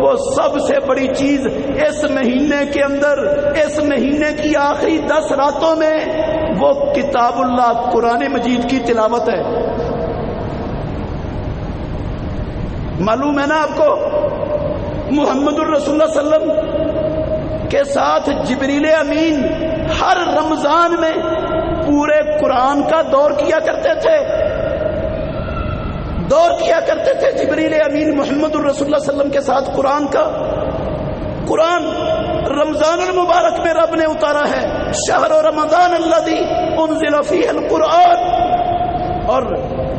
وہ سب سے بڑی چیز اس مہینے کے اندر، اس مہینے کی آخری 10 راتوں میں وہ کتاب اللہ قرآن مجید کی تلاوت ہے۔ معلوم ہے نا آپ کو، محمد الرسول اللہ صلی اللہ علیہ وسلم کے ساتھ جبریل امین ہر رمضان میں پورے قرآن کا دور کیا کرتے تھے، جبریل امین محمد الرسول اللہ صلی اللہ علیہ وسلم کے ساتھ قرآن کا۔ قرآن رمضان المبارک میں رب نے اتارا ہے، شہر رمضان الذی انزل فیہ القرآن، اور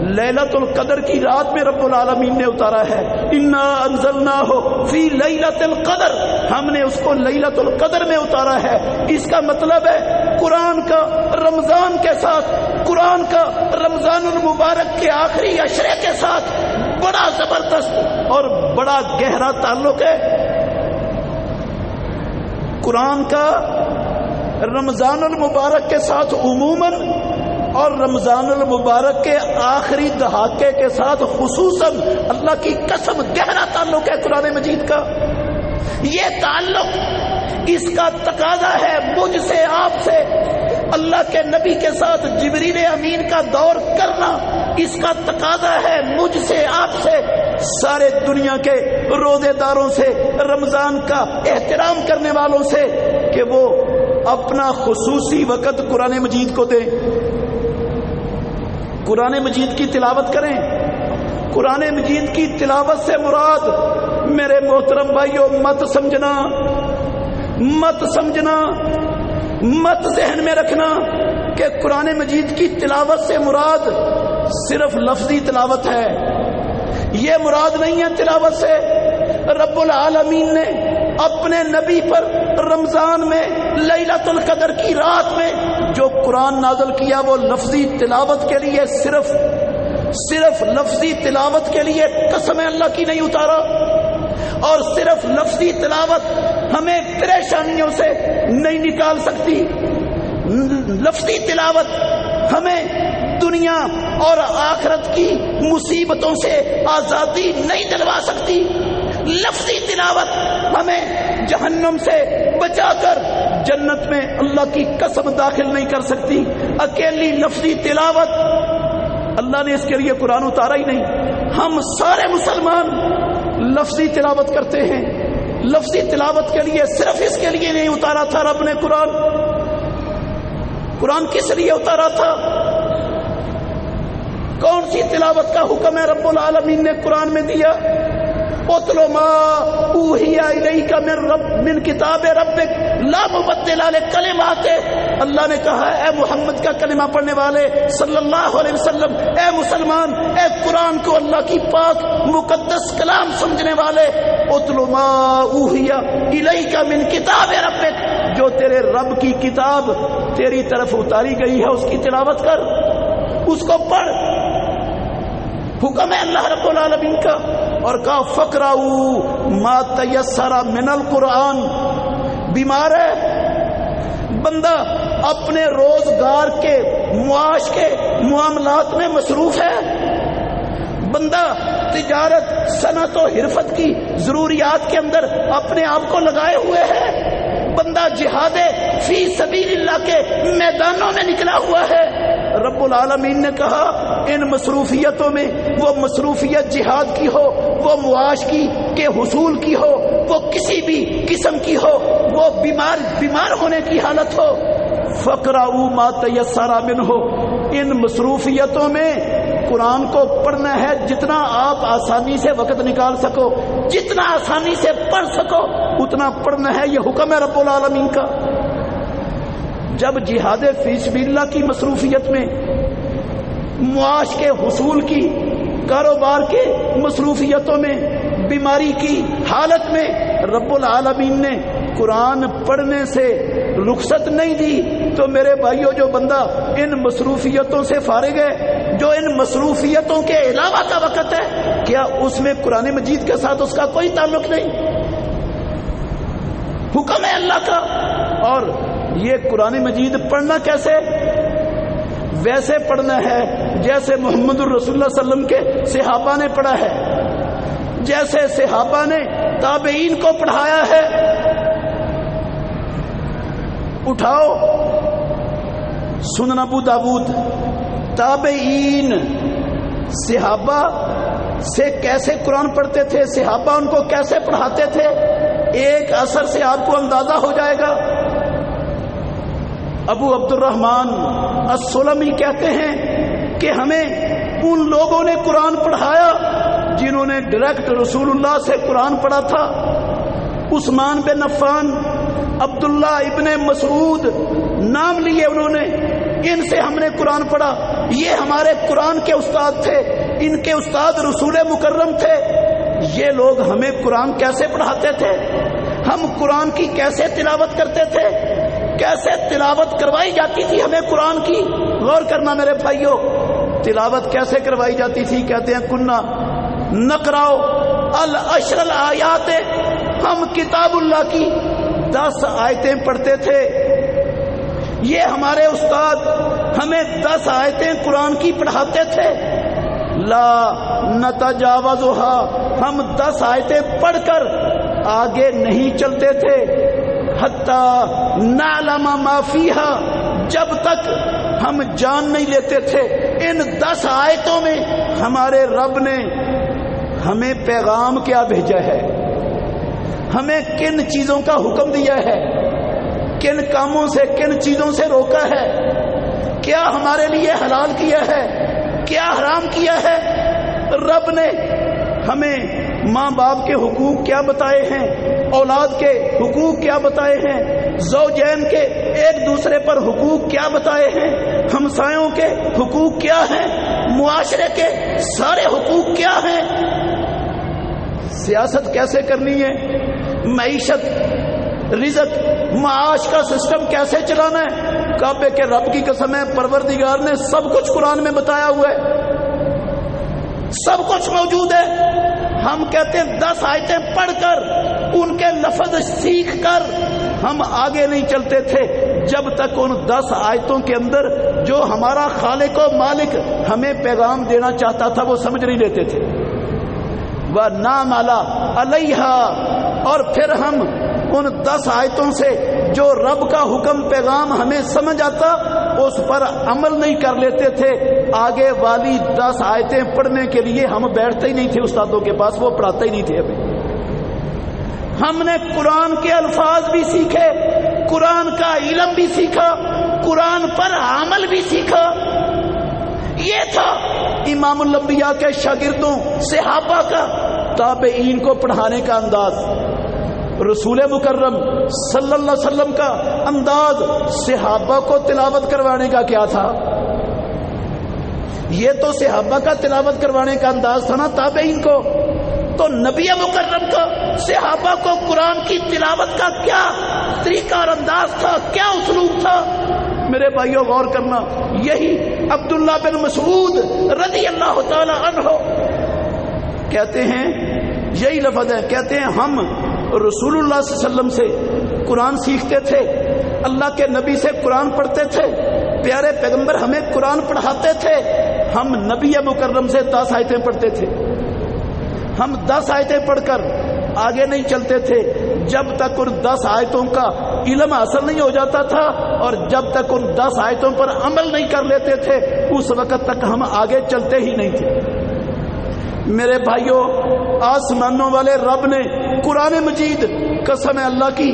لیلۃ القدر کی رات میں رب العالمین نے اتارا ہے، انا انزلناہ فی لیلۃ القدر، ہم نے اس کو لیلۃ القدر میں اتارا ہے۔ اس کا مطلب ہے قرآن کا رمضان کے ساتھ، قرآن کا رمضان المبارک کے آخری عشرے کے ساتھ بڑا زبردست اور بڑا گہرا تعلق ہے۔ قرآن کا رمضان المبارک کے ساتھ عموماً اور رمضان المبارک کے آخری دہاکے کے ساتھ خصوصاً اللہ کی قسم گہرا تعلق ہے قرآن مجید کا۔ یہ تعلق اس کا تقاضا ہے مجھ سے، آپ سے، اللہ کے نبی کے ساتھ جبریل امین کا دور کرنا، اس کا تقاضا ہے مجھ سے، آپ سے، سارے دنیا کے روزے داروں سے، رمضان کا احترام کرنے والوں سے، کہ وہ اپنا خصوصی وقت قرآن مجید کو دیں، قرآن مجید کی تلاوت کریں۔ قرآن مجید کی تلاوت سے مراد میرے محترم بھائیوں مت سمجھنا، مت ذہن میں رکھنا کہ قرآن مجید کی تلاوت سے مراد صرف لفظی تلاوت ہے، یہ مراد نہیں ہے تلاوت سے۔ رب العالمین نے اپنے نبی پر رمضان میں لیلۃ القدر کی رات میں جو قرآن نازل کیا وہ لفظی تلاوت کے لیے، صرف لفظی تلاوت کے لیے قسم اللہ کی نہیں اتارا، اور صرف لفظی تلاوت ہمیں پریشانیوں سے نہیں نکال سکتی، لفظی تلاوت ہمیں دنیا اور آخرت کی مصیبتوں سے آزادی نہیں دلوا سکتی، لفظی تلاوت ہمیں جہنم سے بچا کر جنت میں اللہ کی قسم داخل نہیں کر سکتی۔ اکیلی لفظی تلاوت، اللہ نے اس کے لیے قرآن اتارا ہی نہیں۔ ہم سارے مسلمان لفظی تلاوت کرتے ہیں، لفظی تلاوت کے لیے صرف اس کے لیے نہیں اتارا تھا رب نے قرآن کس لیے اتارا تھا؟ کون سی تلاوت کا حکم ہے رب العالمین نے قرآن میں دیا؟ اتل ما اوحی الیک من کتاب ربک لا مبدل لکلماتہ، اللہ نے کہا اے محمد کا کلمہ پڑھنے والے صلی اللہ علیہ وسلم، اے مسلمان، اے قرآن کو اللہ کی پاک مقدس کلام سمجھنے والے، اتل ما اوحی الیک من کتاب ربک، جو تیرے رب کی کتاب تیری طرف اتاری گئی ہے اس کی تلاوت کر، اس کو پڑھ، حکم ہے اللہ رب العالمین کا۔ اور کہا فقرؤ ما تیسر من القرآن، بیمار ہے بندہ، اپنے روزگار کے معاش کے معاملات میں مصروف ہے، بندہ تجارت صنعت و حرفت کی ضروریات کے اندر اپنے آپ کو لگائے ہوئے ہے، بندہ جہاد فی سبیل اللہ کے میدانوں میں نکلا ہوا ہے۔ رب العالمین نے کہا ان مصروفیتوں میں، وہ مصروفیت جہاد کی ہو، وہ معاش کی کے حصول کی ہو، وہ کسی بھی قسم کی ہو، وہ بیمار ہونے کی حالت ہو، فقرؤ ما تیسر منہ، ان مصروفیتوں میں قرآن کو پڑھنا ہے جتنا آپ آسانی سے وقت نکال سکو، جتنا آسانی سے پڑھ سکو اتنا پڑھنا ہے، یہ حکم ہے رب العالمین کا۔ جب جہاد فی سبیل اللہ کی مصروفیت میں، معاش کے حصول کی، کاروبار کے مصروفیتوں میں، بیماری کی حالت میں رب العالمین نے قرآن پڑھنے سے رخصت نہیں دی، تو میرے بھائیوں جو بندہ ان مصروفیتوں سے فارغ ہے، جو ان مصروفیتوں کے علاوہ کا وقت ہے، کیا اس میں قرآن مجید کے ساتھ اس کا کوئی تعلق نہیں؟ حکم ہے اللہ کا۔ اور یہ قرآن مجید پڑھنا کیسے؟ ویسے پڑھنا ہے جیسے محمد الرسول اللہ صلی اللہ علیہ وسلم کے صحابہ نے پڑھا ہے، جیسے صحابہ نے تابعین کو پڑھایا ہے. اٹھاؤ سنن ابو داؤد، تابعین صحابہ سے کیسے قرآن پڑھتے تھے، صحابہ ان کو کیسے پڑھاتے تھے، ایک اثر سے آپ کو اندازہ ہو جائے گا. ابو عبد الرحمن السلمی کہتے ہیں کہ ہمیں ان لوگوں نے قرآن پڑھایا جنہوں نے ڈائریکٹ رسول اللہ سے قرآن پڑھا تھا. عثمان بن عفان، عبداللہ ابن مسعود نام لیے انہوں نے، ان سے ہم نے قرآن پڑھا. یہ ہمارے قرآن کے استاد تھے، ان کے استاد رسول مکرم تھے. یہ لوگ ہمیں قرآن کیسے پڑھاتے تھے، ہم قرآن کی کیسے تلاوت کرتے تھے، کیسے تلاوت کروائی جاتی تھی ہمیں قرآن کی. غور کرنا میرے بھائیو، تلاوت کیسے کروائی جاتی تھی. کہتے ہیں کنا نقراؤ العشر الآیات، ہم کتاب اللہ کی 10 آیتیں پڑھتے تھے. یہ ہمارے استاد ہمیں 10 آیتیں قرآن کی پڑھاتے تھے. لا نتجاوزها، ہم 10 آیتیں پڑھ کر آگے نہیں چلتے تھے. حتی نعلم ما فیہا، جب تک ہم جان نہیں لیتے تھے ان 10 آیتوں میں ہمارے رب نے ہمیں پیغام کیا بھیجا ہے، ہمیں کن چیزوں کا حکم دیا ہے، کن کاموں سے کن چیزوں سے روکا ہے، کیا ہمارے لیے حلال کیا ہے، کیا حرام کیا ہے. رب نے ہمیں ماں باپ کے حقوق کیا بتائے ہیں، اولاد کے حقوق کیا بتائے ہیں، زوجین کے ایک دوسرے پر حقوق کیا بتائے ہیں، ہمسایوں کے حقوق کیا ہیں، معاشرے کے سارے حقوق کیا ہیں، سیاست کیسے کرنی ہے، معیشت، رزق، معاش کا سسٹم کیسے چلانا ہے. کعبے کے رب کی قسم ہے، پروردگار نے سب کچھ قرآن میں بتایا ہوا ہے، سب کچھ موجود ہے. ہم کہتے ہیں 10 آیتیں پڑھ کر ان کے لفظ سیکھ کر ہم آگے نہیں چلتے تھے جب تک ان 10 آیتوں کے اندر جو ہمارا خالق و مالک ہمیں پیغام دینا چاہتا تھا وہ سمجھ نہیں لیتے تھے. وَنَامَ عَلَيْهَا، اور پھر ہم ان 10 آیتوں سے جو رب کا حکم پیغام ہمیں سمجھ آتا اس پر عمل نہیں کر لیتے تھے. آگے والی 10 آیتیں پڑھنے کے لیے ہم بیٹھتے ہی نہیں تھے استادوں کے پاس، وہ پڑھاتے ہی نہیں تھے. ہم نے قرآن کے الفاظ بھی سیکھے، قرآن کا علم بھی سیکھا، قرآن پر عمل بھی سیکھا. یہ تھا امام الانبیاء کے شاگردوں صحابہ کا تابعین کو پڑھانے کا انداز. رسول مکرم صلی اللہ علیہ وسلم کا انداز صحابہ کو تلاوت کروانے کا کیا تھا. یہ تو صحابہ کا تلاوت کروانے کا انداز تھا نا تابعین کو. تو نبی مکرم کا صحابہ کو قرآن کی تلاوت کا کیا طریقہ اور انداز تھا، کیا اسلوب تھا. میرے بھائیوں غور کرنا، یہی عبداللہ بن مسعود رضی اللہ تعالی عنہ کہتے ہیں، یہی لفظ ہے، کہتے ہیں ہم رسول اللہ صلی اللہ علیہ وسلم سے قرآن سیکھتے تھے، اللہ کے نبی سے قرآن پڑھتے تھے، پیارے پیغمبر ہمیں قرآن پڑھاتے تھے. ہم نبی مکرم سے 10 آیتیں پڑھتے تھے. ہم 10 آیتیں پڑھ کر آگے نہیں چلتے تھے جب تک ان 10 آیتوں کا علم حاصل نہیں ہو جاتا تھا، اور جب تک ان 10 آیتوں پر عمل نہیں کر لیتے تھے اس وقت تک ہم آگے چلتے ہی نہیں تھے. میرے بھائیوں، آسمانوں والے رب نے قرآن مجید قسم اللہ کی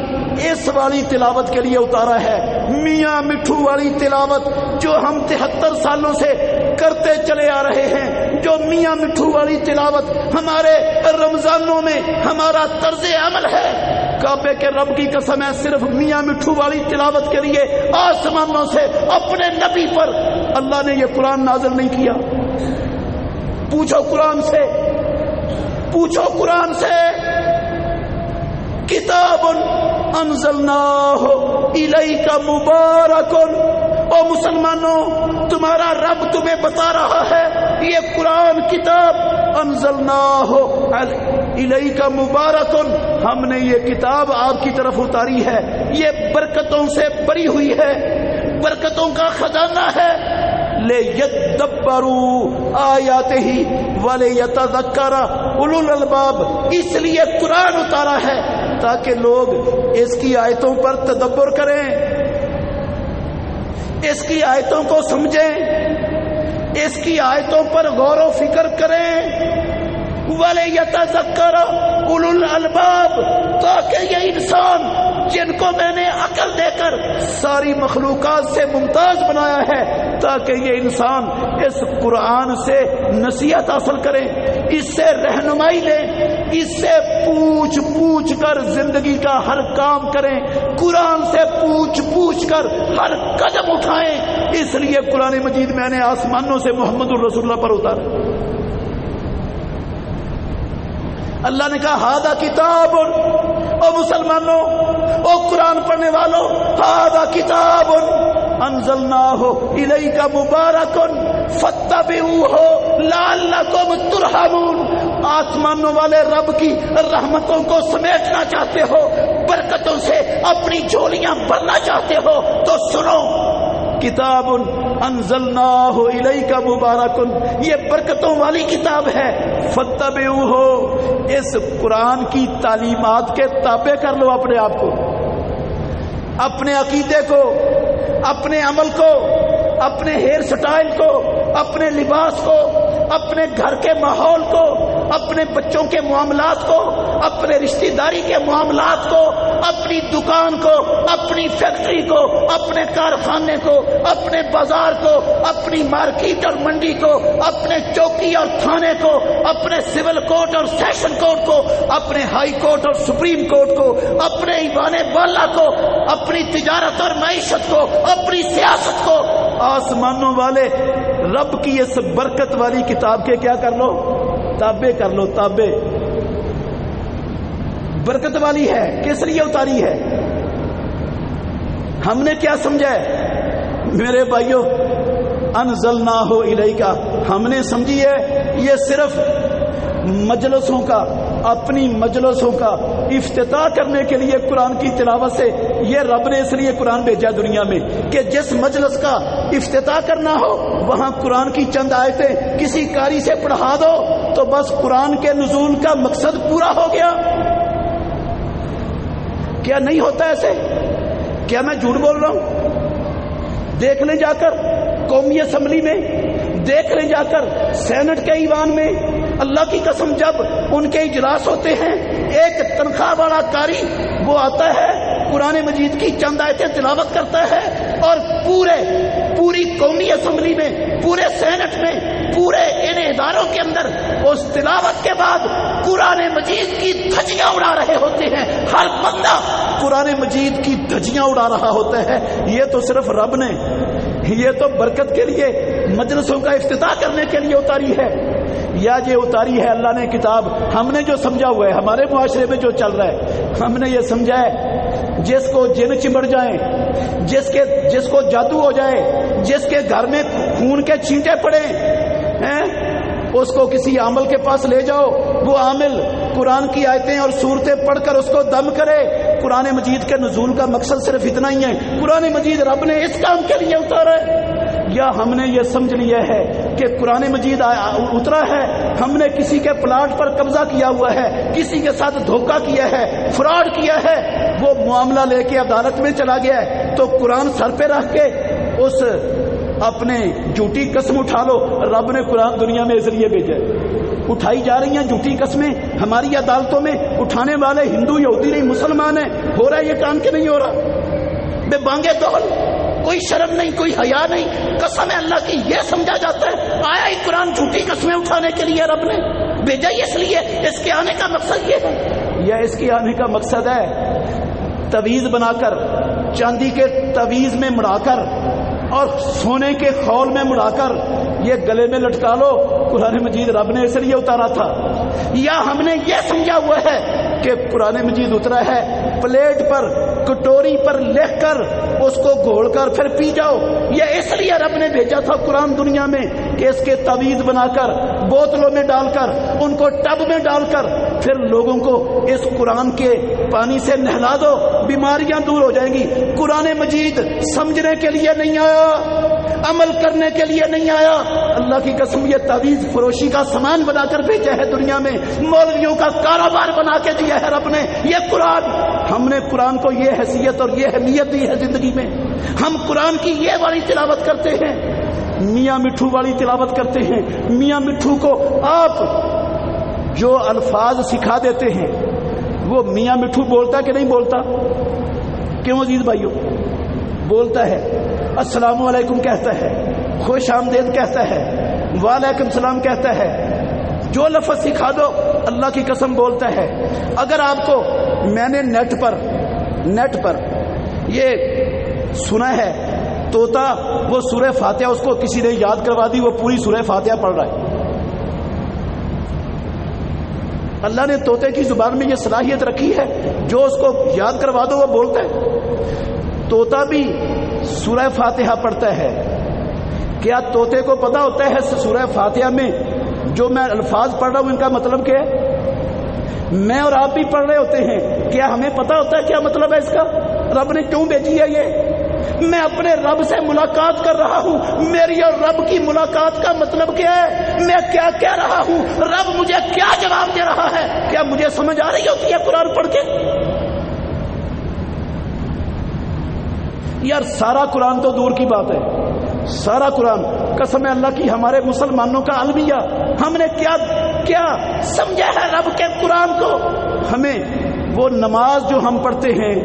اس والی تلاوت کے لیے اتارا ہے، میاں مٹھو والی تلاوت جو ہم 73 سالوں سے کرتے چلے آ رہے ہیں. جو میاں مٹھو والی تلاوت ہمارے رمضانوں میں ہمارا طرز عمل ہے. کعبے کے رب کی قسم ہے، صرف میاں مٹھو والی تلاوت کے لیے آسمانوں سے اپنے نبی پر اللہ نے یہ قرآن نازل نہیں کیا. پوچھو قرآن سے، پوچھو قرآن سے. کتاب انزلناہ الیک مبارک، او مسلمانوں تمہارا رب تمہیں بتا رہا ہے یہ قرآن کتاب انزلناہ الیک مبارک، ہم نے یہ کتاب آپ کی طرف اتاری ہے، یہ برکتوں سے بری ہوئی ہے، برکتوں کا خزانہ ہے. لِيَدَّبَّرُوا آیاتہ وَلِيَتَذَکَّرَ اولو الالباب، اس لیے قرآن اتارا ہے تاکہ لوگ اس کی آیتوں پر تدبر کریں، اس کی آیتوں کو سمجھیں، اس کی آیتوں پر غور و فکر کریں، وَلِيَتَذَكَّرَ أُولُو الْأَلْبَابِ، تاکہ یہ انسان جن کو میں نے عقل دے کر ساری مخلوقات سے ممتاز بنایا ہے، تاکہ یہ انسان اس قرآن سے نصیحت حاصل کریں، اس سے رہنمائی لیں، اس سے پوچھ پوچھ کر زندگی کا ہر کام کریں، قرآن سے پوچھ پوچھ کر ہر قدم اٹھائیں۔ اس لیے قرآن مجید میں نے آسمانوں سے محمد الرسول اللہ پر اتارا۔ اللہ نے کہا ہذا کتاب، او مسلمانوں، او قرآن پڑھنے والوں، ہذا کتاب انزلناہ الیک مبارک فاتبعوہ لعلکم ترحمون۔ آسمانوں والے رب کی رحمتوں کو سمیٹنا چاہتے ہو، برکتوں سے اپنی جھولیاں بھرنا چاہتے ہو تو سنو، کتاب انزلناہ الیک مبارک، یہ برکتوں والی کتاب ہے، فاتبعوہ، اس قرآن کی تعلیمات کے تابع کر لو اپنے آپ کو، اپنے عقیدے کو، اپنے عمل کو، اپنے ہیئر سٹائل کو، اپنے لباس کو، اپنے گھر کے ماحول کو، اپنے بچوں کے معاملات کو، اپنے رشتہ داری کے معاملات کو، اپنی دکان کو، اپنی فیکٹری کو، اپنے کارخانے کو، اپنے بازار کو، اپنی مارکیٹ اور منڈی کو، اپنے چوکی اور تھانے کو، اپنے سول کورٹ اور سیشن کورٹ کو، اپنے ہائی کورٹ اور سپریم کورٹ کو، اپنے ایوان بالا کو، اپنی تجارت اور معیشت کو، اپنی سیاست کو، آسمانوں والے رب کی اس برکت والی کتاب کے کیا کر لو؟ تابع کر لو، تابع۔ برکت والی ہے، کس لیے اتاری ہے؟ ہم نے کیا سمجھا ہے میرے بھائیوں؟ انزلناہ الیک، ہم نے سمجھی ہے یہ صرف مجلسوں کا، اپنی مجلسوں کا افتتاح کرنے کے لیے قرآن کی تلاوت سے، یہ رب نے اس لیے قرآن بھیجا دنیا میں کہ جس مجلس کا افتتاح کرنا ہو وہاں قرآن کی چند آیتیں کسی قاری سے پڑھا دو تو بس قرآن کے نزول کا مقصد پورا ہو گیا۔ کیا نہیں ہوتا ایسے؟ کیا میں جھوٹ بول رہا ہوں؟ دیکھ لیں جا کر قومی اسمبلی میں، دیکھ لیں جا کر سینٹ کے ایوان میں، اللہ کی قسم جب ان کے اجلاس ہوتے ہیں ایک تنخواہ والا قاری وہ آتا ہے، قرآن مجید کی چند آیتیں تلاوت کرتا ہے اور پوری قومی اسمبلی میں، پورے سینٹ میں، پورے ان اداروں کے اندر اس تلاوت کے بعد قرآن مجید کی دھجیاں اڑا رہے ہوتے ہیں، ہر بندہ قرآن مجید کی دھجیاں اڑا رہا ہوتا ہے۔ یہ تو صرف رب نے، یہ تو برکت کے لیے، مجلسوں کا افتتاح کرنے کے لیے اتاری ہے، یا یہ اتاری ہے اللہ نے کتاب؟ ہم نے جو سمجھا ہوا ہے، ہمارے معاشرے میں جو چل رہا ہے، ہم نے یہ سمجھا ہے جس کو جن چمڑ جائیں، جس کو جادو ہو جائے، جس کے گھر میں خون کے چھینٹے پڑے ہیں، اس کو کسی عامل کے پاس لے جاؤ، وہ عامل قرآن کی آیتیں اور صورتیں پڑھ کر اس کو دم کرے۔ قرآن مجید کے نزول کا مقصد صرف اتنا ہی ہے، قرآن مجید رب نے اس کام کے لیے اتارا ہے۔ یا ہم نے یہ سمجھ لیا ہے کہ قرآن مجید اترا ہے، ہم نے کسی کے پلاٹ پر قبضہ کیا ہوا ہے، کسی کے ساتھ دھوکہ کیا ہے، فراڈ کیا ہے، وہ معاملہ لے کے عدالت میں چلا گیا ہے تو قرآن سر پہ رکھ کے اس اپنے جھوٹی قسم اٹھا لو۔ رب نے قرآن دنیا میں اس لیے بھیجا ہے۔ اٹھائی جا رہی ہیں جھوٹی قسمیں ہماری عدالتوں میں، اٹھانے والے ہندو یہودی نہیں مسلمان ہیں۔ ہو رہا ہے یہ کام کہ نہیں ہو رہا؟ بے بانگے دول، کوئی شرم نہیں، کوئی حیا نہیں، قسم ہے اللہ کی یہ سمجھا جاتا ہے آیا ہی قرآن جھوٹی قسمیں اٹھانے کے لیے رب نے بھیجا ہی اس لیے، اس کے آنے کا مقصد یہ ہے، یا اس کے آنے کا مقصد ہے تویز بنا کر، چاندی کے تویز میں مڑا کر اور سونے کے خول میں مڑا کر یہ گلے میں لٹکا لو، قرآن مجید رب نے اس لیے اتارا تھا؟ یا ہم نے یہ سمجھا ہوا ہے کہ قرآن مجید اترا ہے پلیٹ پر، کٹوری پر لکھ کر اس کو گھول کر پھر پی جاؤ، یہ اس لیے رب نے بھیجا تھا قرآن دنیا میں کہ اس کے تعویذ بنا کر، بوتلوں میں ڈال کر، ان کو ٹب میں ڈال کر پھر لوگوں کو اس قرآن کے پانی سے نہلا دو، بیماریاں دور ہو جائیں گی۔ قرآن مجید سمجھنے کے لیے نہیں آیا، عمل کرنے کے لیے نہیں آیا۔ اللہ کی قسم یہ تعویذ فروشی کا سامان بنا کر بھیجا ہے دنیا میں، مولویوں کا کاروبار بنا کے دیا ہے رب نے یہ قرآن۔ ہم نے قرآن کو یہ حیثیت اور یہ اہمیت دی ہے زندگی میں، ہم قرآن کی یہ والی تلاوت کرتے ہیں، میاں مٹھو والی تلاوت کرتے ہیں۔ میاں مٹھو کو آپ جو الفاظ سکھا دیتے ہیں وہ میاں مٹھو بولتا کہ نہیں بولتا؟ کیوں عزیز بھائیو؟ بولتا ہے، السلام علیکم کہتا ہے، خوش آمدید کہتا ہے، وعلیکم السلام کہتا ہے، جو لفظ سکھا دو اللہ کی قسم بولتا ہے۔ اگر آپ کو میں نے نیٹ پر یہ سنا ہے طوطا وہ سورہ فاتحہ اس کو کسی نے یاد کروا دی، وہ پوری سورہ فاتحہ پڑھ رہا ہے۔ اللہ نے طوطے کی زبان میں یہ صلاحیت رکھی ہے، جو اس کو یاد کروا دو وہ بولتا ہے۔ طوطا بھی سورہ فاتحہ پڑھتا ہے۔ کیا طوطے کو پتا ہوتا ہے سورہ فاتحہ میں جو میں الفاظ پڑھ رہا ہوں ان کا مطلب کیا ہے؟ میں اور آپ بھی پڑھ رہے ہوتے ہیں، کیا ہمیں پتا ہوتا ہے کیا مطلب ہے اس کا؟ رب نے کیوں بھیجی ہے یہ؟ میں اپنے رب سے ملاقات کر رہا ہوں، میری اور رب کی ملاقات کا مطلب کیا ہے؟ میں کیا کہہ رہا ہوں، رب مجھے کیا جواب دے رہا ہے؟ کیا مجھے سمجھ آ رہی ہوتی ہے قرآن پڑھ کے؟ یار سارا قرآن تو دور کی بات ہے، سارا قرآن قسم اللہ کی ہمارے مسلمانوں کا المیہ، ہم نے کیا سمجھا ہے رب کے قرآن کو؟ ہمیں وہ نماز جو ہم پڑھتے ہیں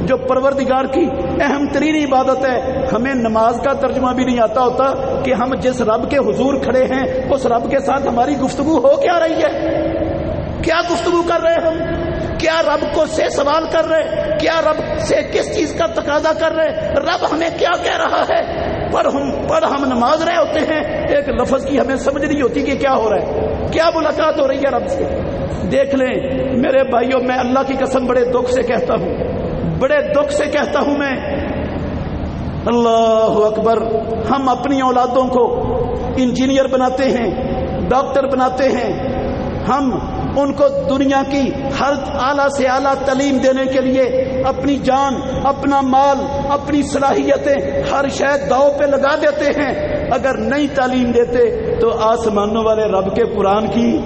جو پروردگار کی اہم ترین عبادت ہے، ہمیں نماز کا ترجمہ بھی نہیں آتا ہوتا کہ ہم جس رب کے حضور کھڑے ہیں اس رب کے ساتھ ہماری گفتگو ہو کیا رہی ہے، کیا گفتگو کر رہے ہیں ہم، کیا رب کو سے سوال کر رہے، کیا رب سے کس چیز کا تقاضا کر رہے، رب ہمیں کیا کہہ رہا ہے؟ پر ہم نماز رہے ہوتے ہیں، ایک لفظ کی ہمیں سمجھ نہیں ہوتی کہ کیا ہو رہا ہے، کیا ملاقات ہو رہی ہے رب سے۔ دیکھ لیں میرے بھائیوں، میں اللہ کی قسم بڑے دکھ سے کہتا ہوں، بڑے دکھ سے کہتا ہوں میں، اللہ اکبر، ہم اپنی اولادوں کو انجینئر بناتے ہیں، ڈاکٹر بناتے ہیں، ہم ان کو دنیا کی ہر اعلیٰ سے اعلیٰ تعلیم دینے کے لیے اپنی جان، اپنا مال، اپنی صلاحیتیں، ہر شے داؤ پہ لگا دیتے ہیں۔ اگر نہیں تعلیم دیتے تو آسمانوں والے رب کے قرآن کی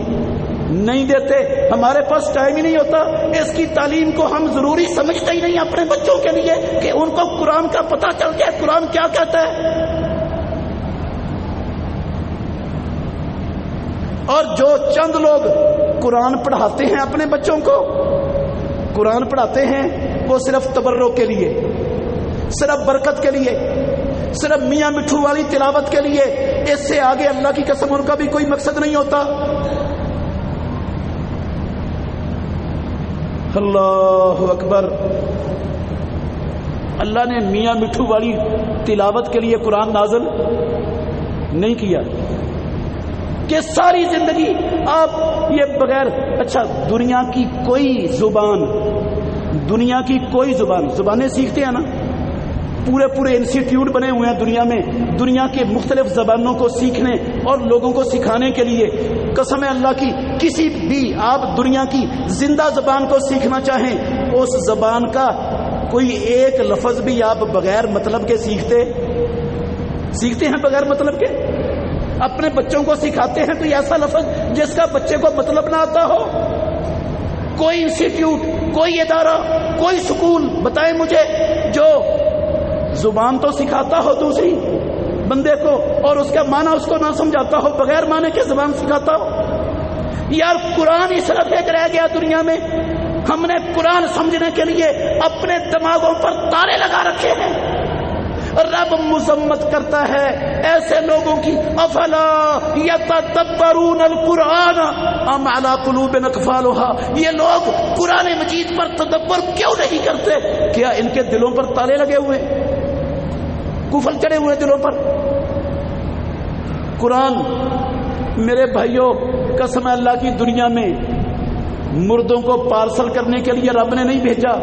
نہیں دیتے۔ ہمارے پاس ٹائم ہی نہیں ہوتا، اس کی تعلیم کو ہم ضروری سمجھتے ہی نہیں اپنے بچوں کے لیے کہ ان کو قرآن کا پتہ چل جائے قرآن کیا کہتا ہے۔ اور جو چند لوگ قرآن پڑھاتے ہیں اپنے بچوں کو، قرآن پڑھاتے ہیں وہ صرف تبرک کے لیے، صرف برکت کے لیے، صرف میاں مٹھو والی تلاوت کے لیے، اس سے آگے اللہ کی قسم ان کا بھی کوئی مقصد نہیں ہوتا۔ اللہ اکبر، اللہ نے میاں مٹھو والی تلاوت کے لیے قرآن نازل نہیں کیا کہ ساری زندگی آپ یہ بغیر، اچھا دنیا کی کوئی زبانیں سیکھتے ہیں نا، پورے انسٹیٹیوٹ بنے ہوئے ہیں دنیا میں، دنیا کے مختلف زبانوں کو سیکھنے اور لوگوں کو سکھانے کے لیے۔ قسم اللہ کی کسی بھی آپ دنیا کی زندہ زبان کو سیکھنا چاہیں، اس زبان کا کوئی ایک لفظ بھی آپ بغیر مطلب کے سیکھتے ہیں بغیر مطلب کے؟ اپنے بچوں کو سکھاتے ہیں تو ایسا لفظ جس کا بچے کو مطلب نہ آتا ہو؟ کوئی انسٹیٹیوٹ، کوئی ادارہ، کوئی سکول بتائیں مجھے جو زبان تو سکھاتا ہو دوسری بندے کو اور اس کا معنی اس کو نہ سمجھاتا ہو، بغیر معنی کے زبان سکھاتا ہو؟ یار قرآن ہی صرف ایک رہ گیا دنیا میں، ہم نے قرآن سمجھنے کے لیے اپنے دماغوں پر تالے لگا رکھے ہیں۔ رب مذمت کرتا ہے ایسے لوگوں کی، افلا یتدبرون القرآن ام علی قلوب اقفالها، یہ لوگ قرآن مجید پر تدبر کیوں نہیں کرتے؟ کیا ان کے دلوں پر تالے لگے ہوئے، قفل چڑھے ہوئے دلوں پر؟ قرآن میرے بھائیوں قسم اللہ کی دنیا میں مردوں کو پارسل کرنے کے لیے رب نے نہیں بھیجا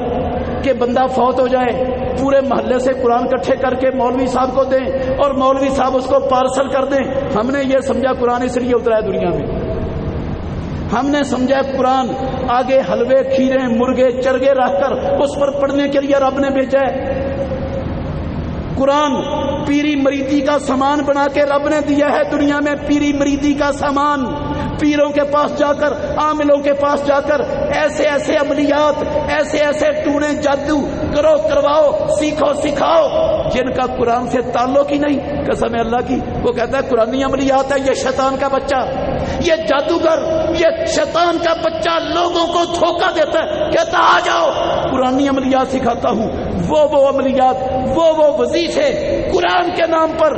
کہ بندہ فوت ہو جائے پورے محلے سے قرآن اکٹھے کر کے مولوی صاحب کو دیں اور مولوی صاحب اس کو پارسل کر دیں۔ ہم نے یہ سمجھا قرآن اس لیے اترا ہے دنیا میں، ہم نے سمجھا قرآن آگے حلوے کھیرے مرغے چرگے رکھ کر اس پر پڑھنے کے لیے رب نے بھیجا ہے. قرآن پیری مریدی کا سامان بنا کے رب نے دیا ہے دنیا میں. پیری مریدی کا سامان، پیروں کے پاس جا کر، عاملوں کے پاس جا کر ایسے ایسے عملیات، ایسے ایسے ٹونے جادو کرو، کرواؤ، سیکھو، سکھاؤ جن کا قرآن سے تعلق ہی نہیں. قسم اللہ کی وہ کہتا ہے قرآنی عملیات ہے. یہ شیطان کا بچہ، یہ جادوگر، یہ شیطان کا بچہ لوگوں کو دھوکہ دیتا ہے. کہتا آ جاؤ قرآنی عملیات سکھاتا ہوں. وہ عملیات، وہ وظیفے قرآن کے نام پر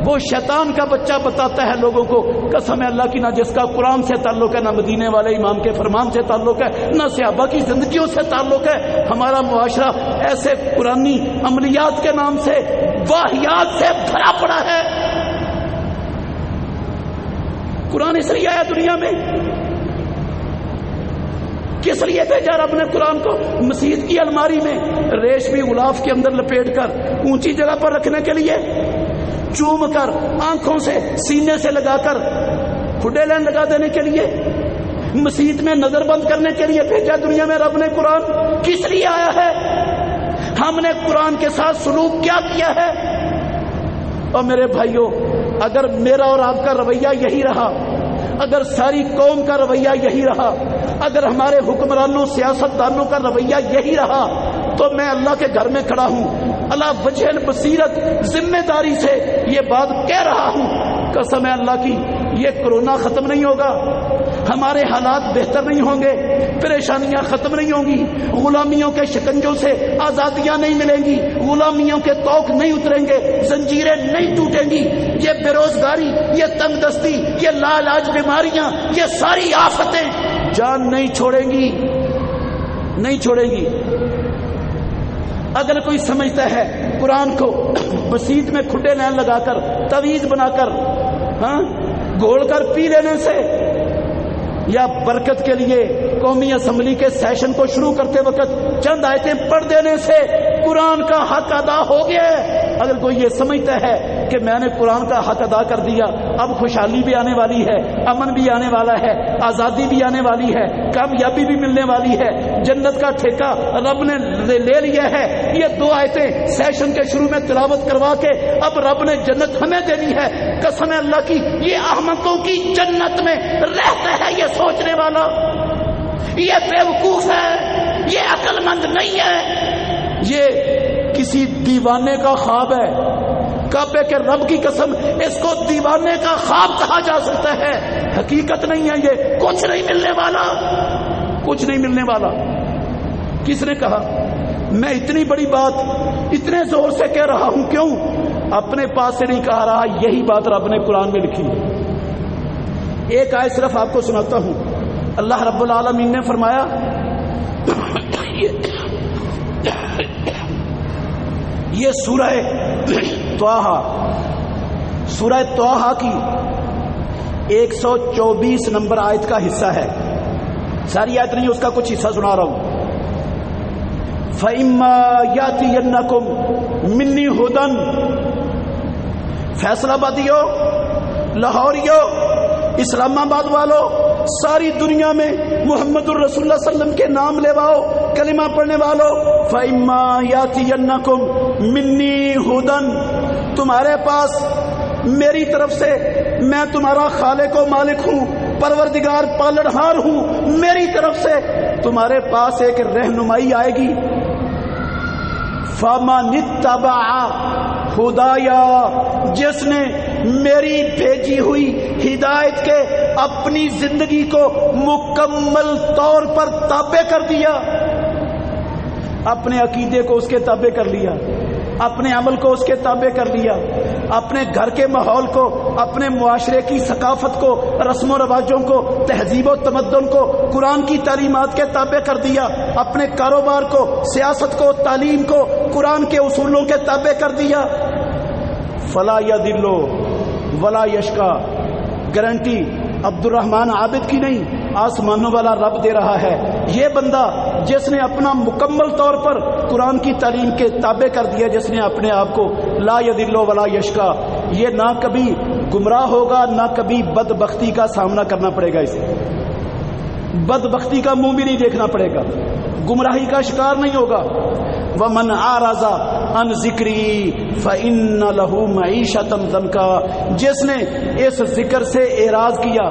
وہ شیطان کا بچہ بتاتا ہے لوگوں کو. قسم اللہ کی نہ جس کا قرآن سے تعلق ہے، نہ مدینے والے امام کے فرمان سے تعلق ہے، نہ صحابہ کی زندگیوں سے تعلق ہے. ہمارا معاشرہ ایسے قرآنی عملیات کے نام سے واہیات سے بھرا پڑا ہے. قرآن اس لیے آیا دنیا میں، کس لیے بھیجا رب نے قرآن کو؟ مسجد کی الماری میں ریشمی غلاف کے اندر لپیٹ کر اونچی جگہ پر رکھنے کے لیے، چوم کر آنکھوں سے سینے سے لگا کر کھڈے لین لگا دینے کے لیے، مسجد میں نظر بند کرنے کے لیے بھیجا دنیا میں رب نے قرآن. کس لیے آیا ہے؟ ہم نے قرآن کے ساتھ سلوک کیا کیا ہے؟ اور میرے بھائیوں، اگر میرا اور آپ کا رویہ یہی رہا، اگر ساری قوم کا رویہ یہی رہا، اگر ہمارے حکمرانوں سیاستدانوں کا رویہ یہی رہا، تو میں اللہ کے گھر میں کھڑا ہوں اللہ وجہ بصیرت ذمہ داری سے یہ بات کہہ رہا ہوں. قسم ہے اللہ کی، یہ کرونا ختم نہیں ہوگا، ہمارے حالات بہتر نہیں ہوں گے، پریشانیاں ختم نہیں ہوں گی، غلامیوں کے شکنجوں سے آزادیاں نہیں ملیں گی، غلامیوں کے توق نہیں اتریں گے، زنجیریں نہیں ٹوٹیں گی. یہ بے روزگاری، یہ تنگ دستی، یہ لاعلاج بیماریاں، یہ ساری آفتیں جان نہیں چھوڑیں گی، نہیں چھوڑیں گی. اگر کوئی سمجھتا ہے قرآن کو مسجد میں کھڈے لین لگا کر تعویذ بنا کر گھول کر پی لینے سے، یا برکت کے لیے قومی اسمبلی کے سیشن کو شروع کرتے وقت چند آیتیں پڑھ دینے سے قرآن کا حق ادا ہو گیا ہے، اگر کوئی یہ سمجھتا ہے کہ میں نے قرآن کا حق ادا کر دیا، اب خوشحالی بھی آنے والی ہے، امن بھی آنے والا ہے، آزادی بھی آنے والی ہے، کامیابی بھی ملنے والی ہے، جنت کا ٹھیکہ رب نے لے لیا ہے، یہ 2 آیتیں سیشن کے شروع میں تلاوت کروا کے اب رب نے جنت ہمیں دینی ہے. قسم اللہ کی، یہ احمقوں کی جنت میں رہتا ہے یہ سوچنے والا، یہ بیوقوف ہے، یہ عقل مند نہیں ہے، یہ کسی دیوانے کا خواب ہے. کعبے کے رب کی قسم، اس کو دیوانے کا خواب کہا جا سکتا ہے، حقیقت نہیں ہے. یہ کچھ نہیں ملنے والا، کچھ نہیں ملنے والا. کس نے کہا؟ میں اتنی بڑی بات اتنے زور سے کہہ رہا ہوں، کیوں؟ اپنے پاس سے نہیں کہا رہا، یہی بات رب نے قرآن میں لکھی. ایک آیت صرف آپ کو سناتا ہوں. اللہ رب العالمین نے فرمایا، یہ سورہ طٰہٰ کی 124 نمبر آیت کا حصہ ہے. ساری آیت نہیں، اس کا کچھ حصہ سنا رہا ہوں. فَإِمَّا يَأْتِيَنَّكُم مِّنِّي هُدًى، فیصلہ آبادیوں، لاہوریوں، اسلام آباد والوں، ساری دنیا میں محمد الرسول اللہ صلی اللہ علیہ وسلم کے نام لیواؤ، کلمہ پڑھنے والوں. فَإِمَّا يَأْتِيَنَّكُم مِّنِّي هُدًى، تمہارے پاس میری طرف سے، میں تمہارا خالق و مالک ہوں، پروردگار پالنہار ہوں، میری طرف سے تمہارے پاس ایک رہنمائی آئے گی. فَمَنِ اتَّبَعَ ہدایا، جس نے میری بھیجی ہوئی ہدایت کے اپنی زندگی کو مکمل طور پر تابع کر دیا، اپنے عقیدے کو اس کے تابع کر لیا، اپنے عمل کو اس کے تابع کر لیا، اپنے گھر کے ماحول کو، اپنے معاشرے کی ثقافت کو، رسم و رواجوں کو، تہذیب و تمدن کو قرآن کی تعلیمات کے تابع کر دیا، اپنے کاروبار کو، سیاست کو، تعلیم کو قرآن کے اصولوں کے تابع کر دیا. فلا یضل ولا یشقی، گارنٹی عبد الرحمن عابد کی نہیں، آسمانوں والا رب دے رہا ہے. یہ بندہ جس نے اپنا مکمل طور پر قرآن کی تعلیم کے تابع کر دیا، جس نے اپنے آپ کو لا یضل ولا یشقی، یہ نہ کبھی گمراہ ہوگا، نہ کبھی بدبختی کا سامنا کرنا پڑے گا. اسے بدبختی کا منہ بھی نہیں دیکھنا پڑے گا، گمراہی کا شکار نہیں ہوگا۔ وَمَنْ أَعْرَضَ عَنْ ذِكْرِي فَإِنَّ لَهُ مَعِيشَةً ضَنْكًا، جس نے اس ذکر سے اعراض کیا،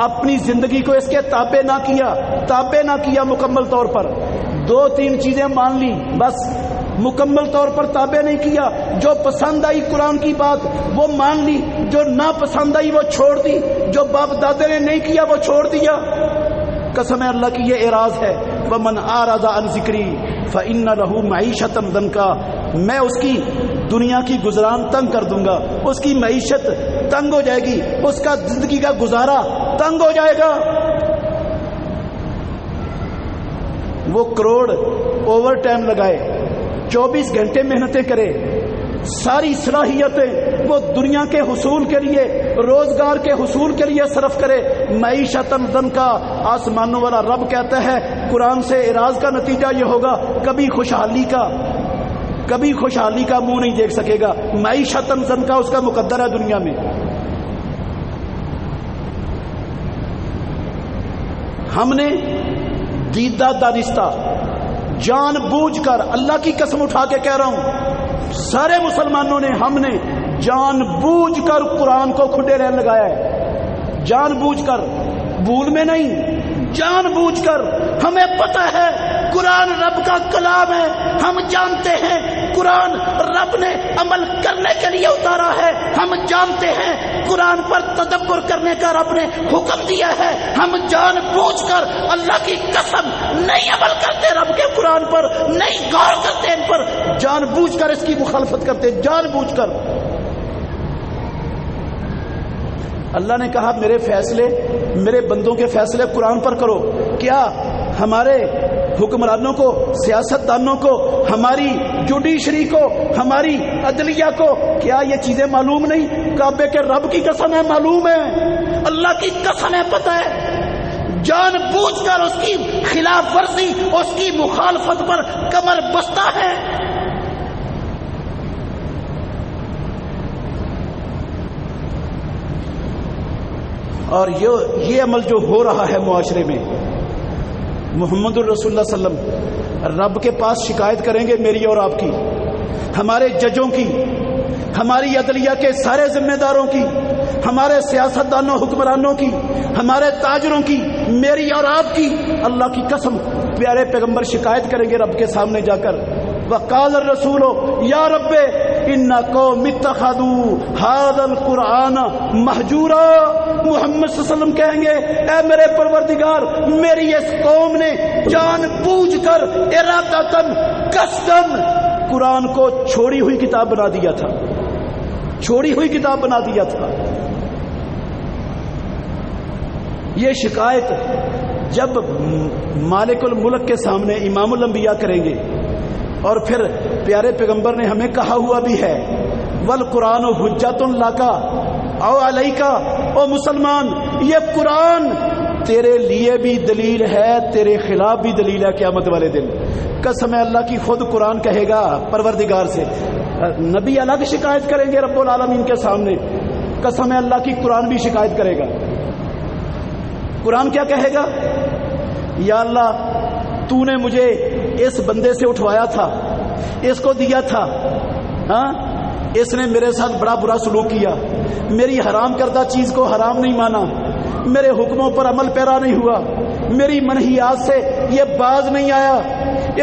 اپنی زندگی کو اس کے تابع نہ کیا مکمل طور پر، 2-3 چیزیں مان لی بس، مکمل طور پر تابع نہیں کیا، جو پسند آئی قرآن کی بات وہ مان لی، جو ناپسند آئی وہ چھوڑ دی، جو باپ دادے نے نہیں کیا وہ چھوڑ دیا، قسم اللہ کی یہ اعراض ہے۔ وَمَنْ أَعْرَضَ عَنْ ذِكْرِي فَإِنَّ لَهُ مَعِيشَةً ضَنْكًا، میں اس کی دنیا کی گزران تنگ کر دوں گا، اس کی معیشت تنگ ہو جائے گی، اس کا زندگی کا گزارا تنگ ہو جائے گا۔ وہ کروڑ اوور ٹائم لگائے، 24 گھنٹے محنتیں کرے، ساری صلاحیتیں وہ دنیا کے حصول کے لیے، روزگار کے حصول کے لیے صرف کرے، معیشتاً ضنکا، آسمانوں والا رب کہتا ہے قرآن سے اعراض کا نتیجہ یہ ہوگا کبھی خوشحالی کا منہ نہیں دیکھ سکے گا، معیشتاً ضنکا اس کا مقدر ہے دنیا میں۔ ہم نے دیدہ دانستہ جان بوجھ کر، اللہ کی قسم اٹھا کے کہہ رہا ہوں، سارے مسلمانوں نے، ہم نے جان بوجھ کر قرآن کو کھڈے رہن لگایا ہے، جان بوجھ کر، بھول میں نہیں، جان بوجھ کر۔ ہمیں پتہ ہے قرآن رب کا کلام ہے، ہم جانتے ہیں قرآن رب نے عمل کرنے کے لیے اتارا ہے، ہم جانتے ہیں قرآن پر تدبر کرنے کا رب نے حکم دیا ہے، ہم جان بوجھ کر اللہ کی قسم نہیں عمل کرتے رب کے قرآن پر، نہیں غور کرتے ان پر، جان بوجھ کر اس کی مخالفت کرتے، جان بوجھ کر۔ اللہ نے کہا میرے فیصلے، میرے بندوں کے فیصلے قرآن پر کرو۔ کیا ہمارے حکمرانوں کو، سیاستدانوں کو، ہماری جوڈیشری کو، ہماری عدلیہ کو کیا یہ چیزیں معلوم نہیں؟ کعبے کے رب کی قسم ہے معلوم ہے، اللہ کی قسم ہے پتہ ہے، جان بوجھ کر اس کی خلاف ورزی، اس کی مخالفت پر کمر بستہ ہے۔ اور یہ عمل جو ہو رہا ہے معاشرے میں، محمد الرسول اللہ صلی اللہ علیہ وسلم رب کے پاس شکایت کریں گے میری اور آپ کی، ہمارے ججوں کی، ہماری عدلیہ کے سارے ذمہ داروں کی، ہمارے سیاستدانوں حکمرانوں کی، ہمارے تاجروں کی، میری اور آپ کی، اللہ کی قسم پیارے پیغمبر شکایت کریں گے رب کے سامنے جا کر۔ وقال الرسول یا رب ان قوم اتخذوا هذا القرآن مہجورا، محمد صلی اللہ علیہ وسلم کہیں گے اے میرے پروردگار، میری اس قوم نے جان بوجھ کر ارادتاً قصداً قرآن کو چھوڑی ہوئی کتاب بنا دیا تھا، چھوڑی ہوئی کتاب بنا دیا تھا۔ یہ شکایت جب مالک الملک کے سامنے امام الانبیاء کریں گے، اور پھر پیارے پیغمبر نے ہمیں کہا ہوا بھی ہے والقرآن حجت لک او علیک، او مسلمان یہ قرآن تیرے لیے بھی دلیل ہے، تیرے خلاف بھی دلیل ہے قیامت والے دن۔ قسم اللہ کی خود قرآن کہے گا پروردگار سے، نبی الگ شکایت کریں گے رب العالمین کے سامنے، قسم اللہ کی قرآن بھی شکایت کرے گا۔ قرآن کیا کہے گا؟ یا اللہ تو نے مجھے اس بندے سے اٹھوایا تھا، اس کو دیا تھا، ہاں اس نے میرے ساتھ بڑا برا سلوک کیا، میری حرام کردہ چیز کو حرام نہیں مانا، میرے حکموں پر عمل پیرا نہیں ہوا، میری منہیات سے یہ باز نہیں آیا،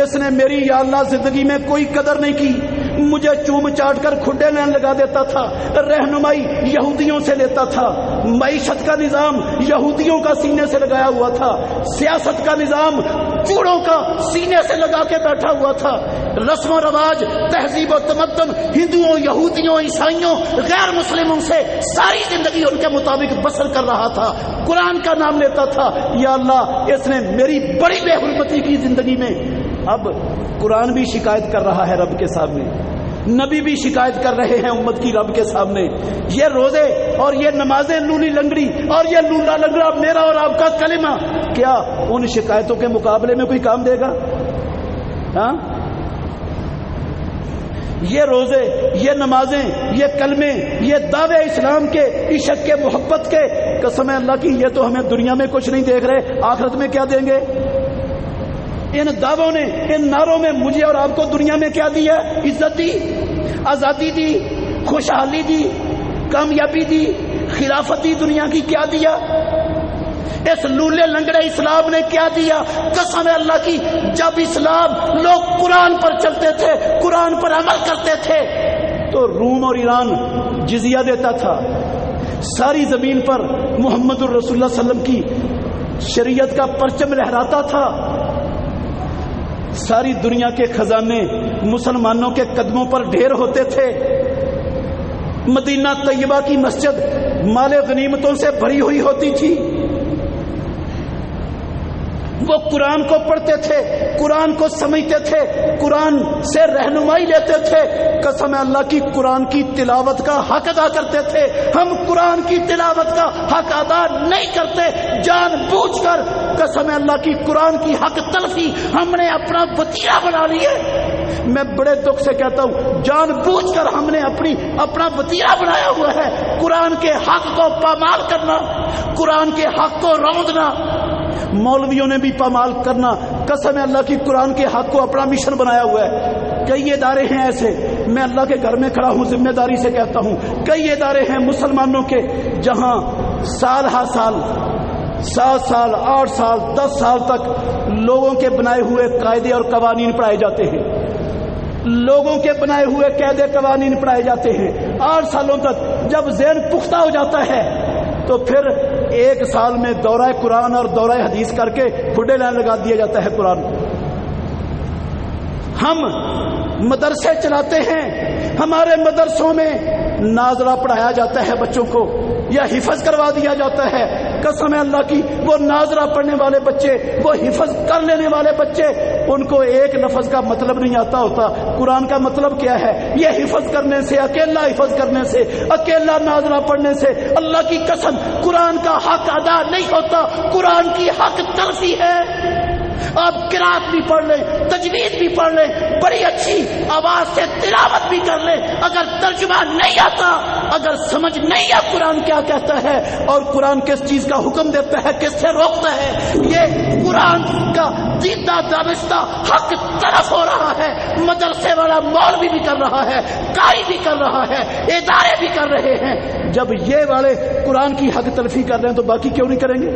اس نے میری یا اللہ زندگی میں کوئی قدر نہیں کی، مجھے چوم چاٹ کر کھڈے لین لگا دیتا تھا، رہنمائی یہودیوں سے لیتا تھا، معیشت کا نظام یہودیوں کا سینے سے لگایا ہوا تھا، سیاست کا نظام چوڑوں کا سینے سے لگا کے بیٹھا ہوا تھا، رسم و رواج، تہذیب و تمدن ہندوؤں، یہودیوں، عیسائیوں، غیر مسلموں سے ساری زندگی ان کے مطابق بسر کر رہا تھا، قرآن کا نام لیتا تھا، یا اللہ اس نے میری بڑی بے حرمتی کی زندگی میں۔ اب قرآن بھی شکایت کر رہا ہے رب کے سامنے، نبی بھی شکایت کر رہے ہیں امت کی رب کے سامنے، یہ روزے اور یہ نمازیں لولی لنگڑی اور یہ لولا لنگڑا میرا اور آپ کا کلمہ کیا ان شکایتوں کے مقابلے میں کوئی کام دے گا؟ ہاں یہ روزے، یہ نمازیں، یہ کلمے، یہ دعوے اسلام کے، عشق کے، محبت کے، قسم اللہ کی یہ تو ہمیں دنیا میں کچھ نہیں دیکھ رہے، آخرت میں کیا دیں گے؟ ان دعووں نے، ان نعروں میں مجھے اور آپ کو دنیا میں کیا دیا؟ عزت دی، آزادی دی، خوشحالی دی، کامیابی دی، خلافت دی، دنیا کی کیا دیا؟ اس لولے لنگڑے اسلام نے کیا دیا؟ قسم اللہ کی جب اسلام لوگ قرآن پر چلتے تھے، قرآن پر عمل کرتے تھے تو روم اور ایران جزیہ دیتا تھا، ساری زمین پر محمد الرسول اللہ صلی اللہ علیہ وسلم کی شریعت کا پرچم لہراتا تھا، ساری دنیا کے خزانے مسلمانوں کے قدموں پر ڈھیر ہوتے تھے، مدینہ طیبہ کی مسجد مال غنیمتوں سے بھری ہوئی ہوتی تھی، وہ قرآن کو پڑھتے تھے، قرآن کو سمجھتے تھے، قرآن سے رہنمائی لیتے تھے، قسم اللہ کی قرآن کی تلاوت کا حق ادا کرتے تھے۔ ہم قرآن کی تلاوت کا حق ادا نہیں کرتے، جان بوجھ کر قسم اللہ کی قرآن کی حق تلفی ہم نے اپنا وتیرہ بنا لی ہے۔ میں بڑے دکھ سے کہتا ہوں جان بوجھ کر ہم نے اپنا وتیرہ بنایا ہوا ہے، قرآن کے حق کو پامال کرنا، قرآن کے حق کو روندنا، مولویوں نے بھی پامال کرنا، قسم اللہ کی قرآن کے حق کو اپنا مشن بنایا ہوا ہے۔ کئی ادارے ہیں ایسے، میں اللہ کے گھر میں کھڑا ہوں ذمہ داری سے کہتا ہوں، کئی ادارے ہیں مسلمانوں کے جہاں سال ہر سال 7 سال 8 سال 10 سال تک لوگوں کے بنائے ہوئے قاعدے اور قوانین پڑھائے جاتے ہیں، لوگوں کے بنائے ہوئے قاعدے قوانین پڑھائے جاتے ہیں 8 سالوں تک۔ جب ذہن پختہ ہو جاتا ہے تو پھر 1 سال میں دورہ قرآن اور دورہ حدیث کر کے کھڈے لائن لگا دیا جاتا ہے قرآن۔ ہم مدرسے چلاتے ہیں، ہمارے مدرسوں میں ناظرہ پڑھایا جاتا ہے بچوں کو یا حفظ کروا دیا جاتا ہے، قسم اللہ کی وہ ناظرہ پڑھنے والے بچے، وہ حفظ کر لینے والے بچے، ان کو ایک لفظ کا مطلب نہیں آتا ہوتا، قرآن کا مطلب کیا ہے، یہ حفظ کرنے سے، اکیلا حفظ کرنے سے، اکیلا ناظرہ پڑھنے سے اللہ کی قسم قرآن کا حق ادا نہیں ہوتا، قرآن کی حق تلفی ہے۔ آپ قرات بھی پڑھ لیں، تجوید بھی پڑھ لیں، بڑی اچھی آواز سے تلاوت بھی کر لیں، اگر ترجمہ نہیں آتا، اگر سمجھ نہیں آتا قرآن کیا کہتا ہے اور قرآن کس چیز کا حکم دیتا ہے، کس سے روکتا ہے، یہ قرآن کا دیدہ دانستہ حق طرف ہو رہا ہے، مدرسے والا مولوی بھی کر رہا ہے، قاری بھی کر رہا ہے، ادارے بھی کر رہے ہیں۔ جب یہ والے قرآن کی حق تلفی کر رہے ہیں تو باقی کیوں نہیں کریں گے؟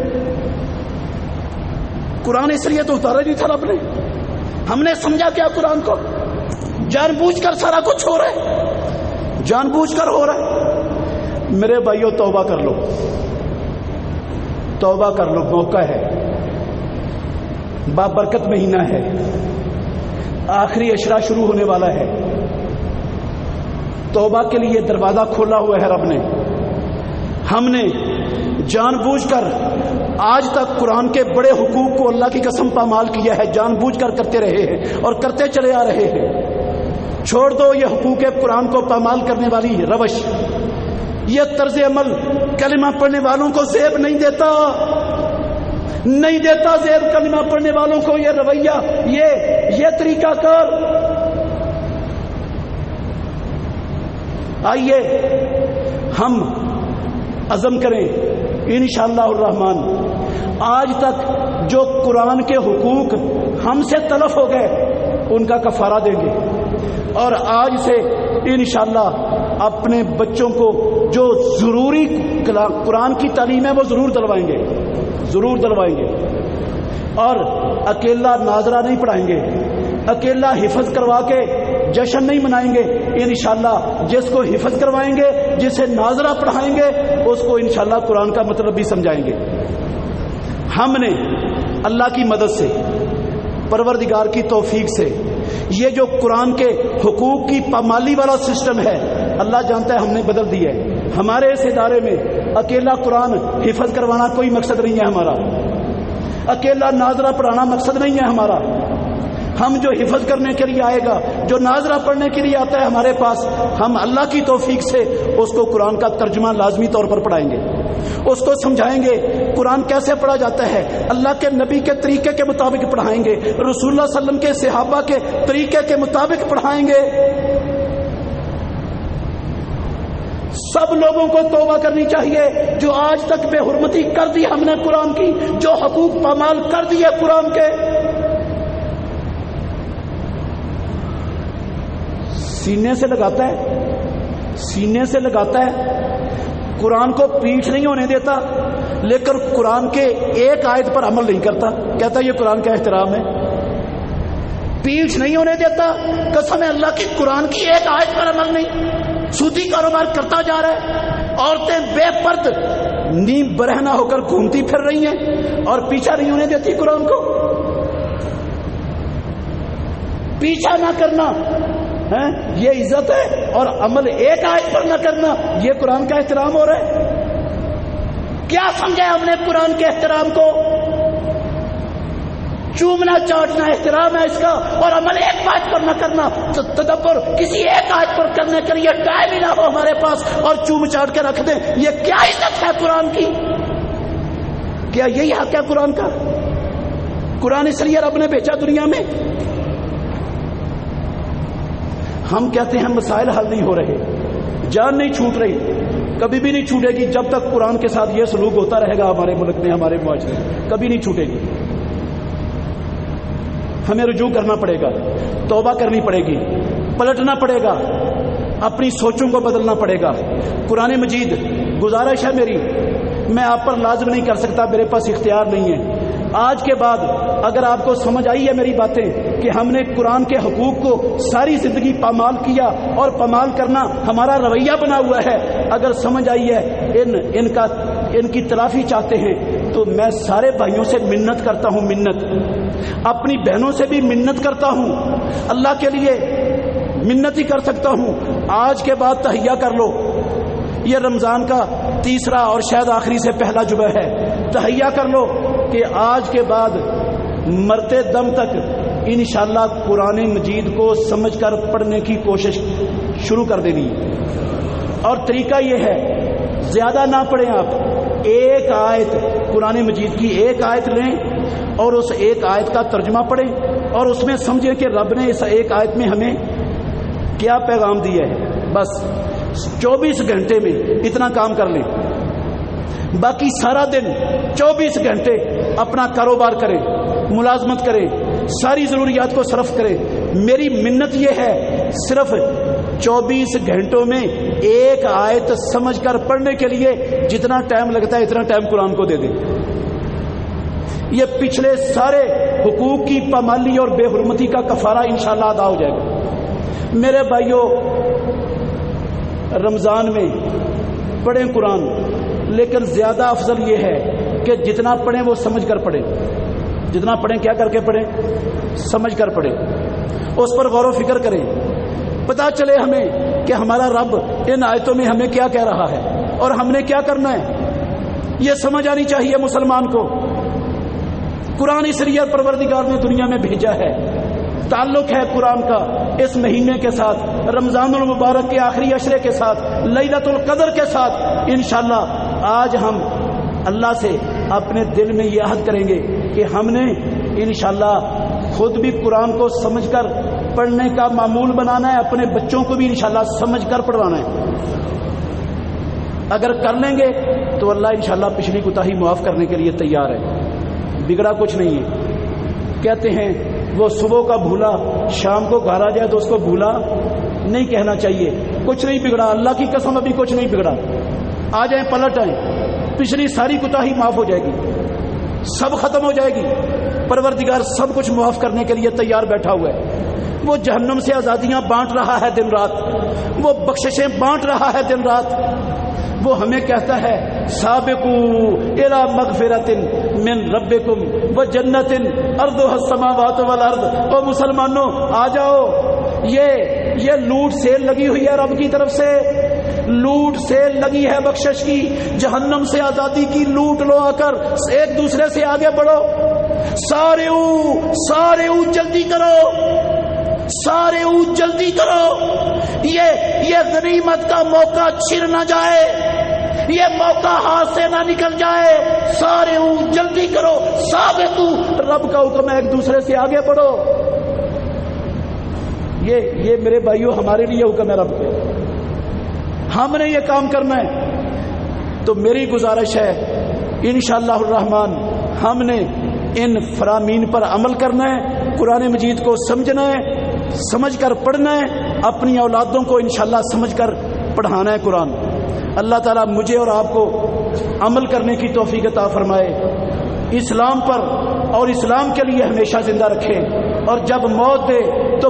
قرآن اس لیے تو اتارا نہیں تھا رب نے، ہم نے سمجھا کیا قرآن کو؟ جان بوجھ کر سارا کچھ ہو رہا ہے، جان بوجھ کر ہو رہا ہے۔ میرے بھائیوں توبہ کر لو، توبہ کر لو، موقع ہے، بابرکت مہینہ ہے، آخری اشرا شروع ہونے والا ہے، توبہ کے لیے دروازہ کھولا ہوا ہے رب نے۔ ہم نے جان بوجھ کر آج تک قرآن کے بڑے حقوق کو اللہ کی قسم پامال کیا ہے، جان بوجھ کر کرتے رہے ہیں اور کرتے چلے آ رہے ہیں۔ چھوڑ دو یہ حقوق قرآن کو پامال کرنے والی روش، یہ طرز عمل کلمہ پڑھنے والوں کو زیب نہیں دیتا، نہیں دیتا زیب کلمہ پڑھنے والوں کو یہ رویہ، یہ طریقہ کار۔ آئیے ہم عزم کریں انشاءاللہ الرحمن، آج تک جو قرآن کے حقوق ہم سے تلف ہو گئے ان کا کفارہ دیں گے، اور آج سے انشاءاللہ اپنے بچوں کو جو ضروری قرآن کی تعلیم ہے وہ ضرور دلوائیں گے، ضرور دلوائیں گے، اور اکیلا ناظرہ نہیں پڑھائیں گے، اکیلا حفظ کروا کے جشن نہیں منائیں گے، انشاءاللہ جس کو حفظ کروائیں گے، جسے ناظرہ پڑھائیں گے، اس کو انشاءاللہ قرآن کا مطلب بھی سمجھائیں گے۔ ہم نے اللہ کی مدد سے، پروردگار کی توفیق سے، یہ جو قرآن کے حقوق کی پامالی والا سسٹم ہے اللہ جانتا ہے ہم نے بدل دیا ہے۔ ہمارے اس ادارے میں اکیلا قرآن حفظ کروانا کوئی مقصد نہیں ہے ہمارا، اکیلا ناظرہ پڑھانا مقصد نہیں ہے ہمارا۔ ہم جو حفظ کرنے کے لیے آئے گا، جو ناظرہ پڑھنے کے لیے آتا ہے ہمارے پاس، ہم اللہ کی توفیق سے اس کو قرآن کا ترجمہ لازمی طور پر پڑھائیں گے، اس کو سمجھائیں گے قرآن کیسے پڑھا جاتا ہے، اللہ کے نبی کے طریقے کے مطابق پڑھائیں گے، رسول اللہ صلی اللہ علیہ وسلم کے صحابہ کے طریقے کے مطابق پڑھائیں گے۔ سب لوگوں کو توبہ کرنی چاہیے جو آج تک بے حرمتی کر دی ہم نے قرآن کی، جو حقوق پامال کر دیے قرآن کے. سینے سے لگاتا ہے، سینے سے لگاتا ہے، قرآن کو پیٹھ نہیں ہونے دیتا، لیکن قرآن کے ایک آیت پر عمل نہیں کرتا، کہتا یہ قرآن کا احترام ہے. پیٹھ نہیں ہونے دیتا، قسم ہے اللہ کی، قرآن کی ایک آیت پر عمل نہیں، سودی کاروبار کرتا جا رہا ہے. عورتیں بے پرد نیم برہنہ ہو کر گھومتی پھر رہی ہیں اور پیچھا نہیں ہونے دیتی قرآن کو. پیچھا نہ کرنا یہ عزت ہے، اور عمل ایک آیت پر نہ کرنا یہ قرآن کا احترام ہو رہا ہے. کیا سمجھا ہم نے قرآن کے احترام کو؟ چومنا چاٹنا احترام ہے اس کا، اور عمل ایک آیت پر نہ کرنا، تدبر کسی ایک آیت پر کرنے کے لیے ٹائم ہی نہ ہو ہمارے پاس اور چوم چاٹ کے رکھ دیں. یہ کیا عزت ہے قرآن کی؟ کیا یہی حق ہے قرآن کا؟ قرآن اس لیے رب نے بھیجا دنیا میں. ہم کہتے ہیں مسائل حل نہیں ہو رہے، جان نہیں چھوٹ رہی، کبھی بھی نہیں چھوٹے گی جب تک قرآن کے ساتھ یہ سلوک ہوتا رہے گا ہمارے ملک میں، ہمارے معاشرے میں، کبھی نہیں چھوٹے گی. ہمیں رجوع کرنا پڑے گا، توبہ کرنی پڑے گی، پلٹنا پڑے گا، اپنی سوچوں کو بدلنا پڑے گا. قرآن مجید، گزارش ہے میری، میں آپ پر لازم نہیں کر سکتا، میرے پاس اختیار نہیں ہے. آج کے بعد اگر آپ کو سمجھ آئی ہے میری باتیں کہ ہم نے قرآن کے حقوق کو ساری زندگی پامال کیا اور پامال کرنا ہمارا رویہ بنا ہوا ہے، اگر سمجھ آئی ہے ان کی تلافی چاہتے ہیں تو میں سارے بھائیوں سے منت کرتا ہوں، منت، اپنی بہنوں سے بھی منت کرتا ہوں، اللہ کے لیے منت ہی کر سکتا ہوں. آج کے بعد تہیہ کر لو، یہ رمضان کا تیسرا اور شاید آخری سے پہلا جمعہ ہے. تہیہ کر لو کہ آج کے بعد مرتے دم تک انشاءاللہ قرآن مجید کو سمجھ کر پڑھنے کی کوشش شروع کر دینی. اور طریقہ یہ ہے، زیادہ نہ پڑھیں آپ، ایک آیت قرآن مجید کی ایک آیت لیں اور اس ایک آیت کا ترجمہ پڑھیں اور اس میں سمجھیں کہ رب نے اس ایک آیت میں ہمیں کیا پیغام دیا ہے. بس 24 گھنٹے میں اتنا کام کر لیں، باقی سارا دن 24 گھنٹے اپنا کاروبار کریں، ملازمت کریں، ساری ضروریات کو صرف کریں. میری منت یہ ہے، صرف 24 گھنٹوں میں ایک آیت سمجھ کر پڑھنے کے لیے جتنا ٹائم لگتا ہے اتنا ٹائم قرآن کو دے دیں. یہ پچھلے سارے حقوق کی پامالی اور بے حرمتی کا کفارہ انشاءاللہ ادا ہو جائے گا. میرے بھائیوں، رمضان میں پڑھیں قرآن، لیکن زیادہ افضل یہ ہے کہ جتنا پڑھیں وہ سمجھ کر پڑھیں. جتنا پڑھیں کیا کر کے پڑھیں؟ سمجھ کر پڑھیں، اس پر غور و فکر کریں، پتہ چلے ہمیں کہ ہمارا رب ان آیتوں میں ہمیں کیا کہہ رہا ہے اور ہم نے کیا کرنا ہے. یہ سمجھ آنی چاہیے مسلمان کو. قرآن اس لیے پروردگار نے دنیا میں بھیجا ہے، تعلق ہے قرآن کا اس مہینے کے ساتھ، رمضان المبارک کے آخری عشرے کے ساتھ، لیلۃ القدر کے ساتھ. انشاءاللہ آج ہم اللہ سے اپنے دل میں یہ عہد کریں گے کہ ہم نے انشاءاللہ خود بھی قرآن کو سمجھ کر پڑھنے کا معمول بنانا ہے، اپنے بچوں کو بھی انشاءاللہ سمجھ کر پڑھوانا ہے. اگر کر لیں گے تو اللہ انشاءاللہ پچھلی کوتاہی معاف کرنے کے لیے تیار ہے. بگڑا کچھ نہیں ہے. کہتے ہیں وہ صبح کا بھولا شام کو گھر آ جائے تو اس کو بھولا نہیں کہنا چاہیے. کچھ نہیں بگڑا، اللہ کی قسم ابھی کچھ نہیں بگڑا. آ جائیں، پلٹ آئیں، پچھلی ساری کوتاہی معاف ہو جائے گی، سب ختم ہو جائے گی. پروردگار سب کچھ معاف کرنے کے لیے تیار بیٹھا ہوا ہے. وہ جہنم سے آزادیاں بانٹ رہا ہے دن رات، وہ بخششیں بانٹ رہا ہے دن رات. وہ ہمیں کہتا ہے سابقوا الی مغفرۃ من ربکم وجنۃ ارضها السماوات والارض. او مسلمانوں آ جاؤ، یہ لوٹ سیل لگی ہوئی ہے رب کی طرف سے، لوٹ سیل لگی ہے بخشش کی، جہنم سے آزادی کی لوٹ لو. آ کر ایک دوسرے سے آگے بڑھو. سارے جلدی کرو، سارے جلدی کرو. یہ غنیمت کا موقع چھن نہ جائے، یہ موقع ہاتھ سے نہ نکل جائے. سارے جلدی کرو. سابقو، رب کا حکم ہے، ایک دوسرے سے آگے بڑھو. یہ میرے بھائیوں ہمارے لیے حکم ہے رب کے. ہم نے یہ کام کرنا ہے. تو میری گزارش ہے انشاءاللہ الرحمن ہم نے ان فرامین پر عمل کرنا ہے، قرآن مجید کو سمجھنا ہے، سمجھ کر پڑھنا ہے، اپنی اولادوں کو انشاءاللہ سمجھ کر پڑھانا ہے قرآن. اللہ تعالیٰ مجھے اور آپ کو عمل کرنے کی توفیق عطا فرمائے، اسلام پر اور اسلام کے لیے ہمیشہ زندہ رکھے، اور جب موت دے تو